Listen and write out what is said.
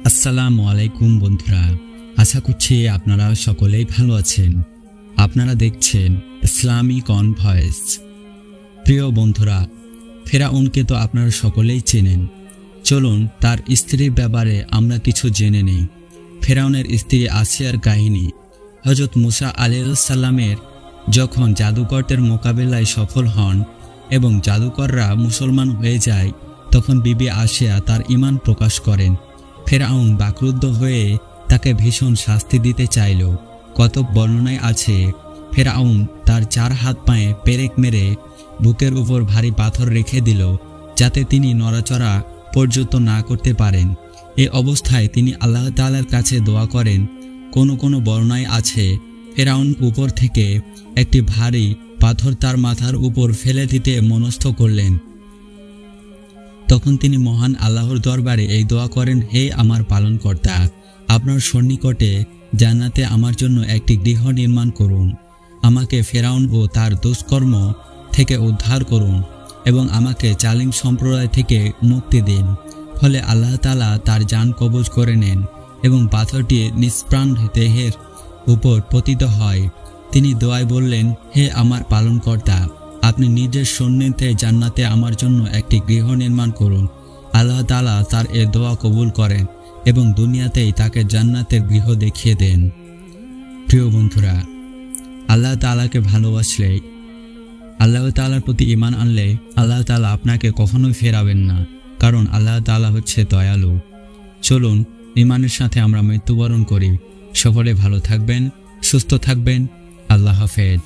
আসসালামু আলাইকুম বন্ধুরা, আশা করছি আপনারা সকলেই ভালো আছেন। আপনারা দেখছেন ইসলামিক অন ভয়েস। প্রিয় বন্ধুরা, ফেরাউনকে তো আপনারা সকলেই চেনেন। চলুন তার স্ত্রীর ব্যাপারে আমরা কিছু জেনে নিই। ফেরাউনের স্ত্রী আসিয়ার কাহিনী। হযরত মুসা আলাইহিস সালামের যখন জাদুকরদের মোকাবিলায় সফল হন এবং জাদুকররা মুসলমান হয়ে যায়, তখন বিবি আসিয়া তার ঈমান প্রকাশ করেন। ফেরাউন বাকরুদ্ধ হয়ে তাকে ভীষণ শাস্তি দিতে চাইল। কতক বর্ণনায় আছে, ফেরাউন তার 4 হাত পায়ে পেরেক মেরে বুকের উপর ভারী পাথর রেখে দিল, যাতে তিনি নড়াচড়া পর্যন্ত না করতে পারেন। এ অবস্থায় তিনি আল্লাহ তাআলার কাছে দোয়া করেন। কোনো বর্ণনায় আছে, ফেরাউন উপর থেকে একটি ভারী পাথর তার মাথার উপর ফেলে দিতে মনস্থ করলেন। তখন তিনি মহান আল্লাহর দরবারে এই দোয়া করেন, হে আমার পালনকর্তা, আপনার সন্নিকটে জান্নাতে আমার জন্য একটি গৃহ নির্মাণ করুন। আমাকে ফেরাউন ও তার দুষ্কর্ম থেকে উদ্ধার করুন এবং আমাকে জালিম সম্প্রদায় থেকে মুক্তি দিন। ফলে আল্লাহ তাআলা তার জান কবজ করে নেন এবং পাথরটি নিষ্প্রাণ দেহের উপর পতিত হয়। তিনি দোয়ায় বললেন, হে আমার পালনকর্তা, আপনি নিজের সন্নিধ্যে জান্নাতে আমার জন্য একটি গৃহ নির্মাণ করুন। আল্লাহ তাআলা তার এ দোয়া কবুল করেন এবং দুনিয়াতেই তাকে জান্নাতের গৃহ দেখিয়ে দেন। প্রিয় বন্ধুরা, আল্লাহ তাআলাকে ভালোবাসলে, আল্লাহ তাআলার প্রতি ঈমান আনলে আল্লাহ তাআলা আপনাকে কখনোই ফেরাবেন না, কারণ আল্লাহ তাআলা হচ্ছে দয়ালু। চলুন ঈমানের সাথে আমরা মৃত্যুবরণ করি। সকলে ভালো থাকবেন, সুস্থ থাকবেন। আল্লাহ হাফেজ।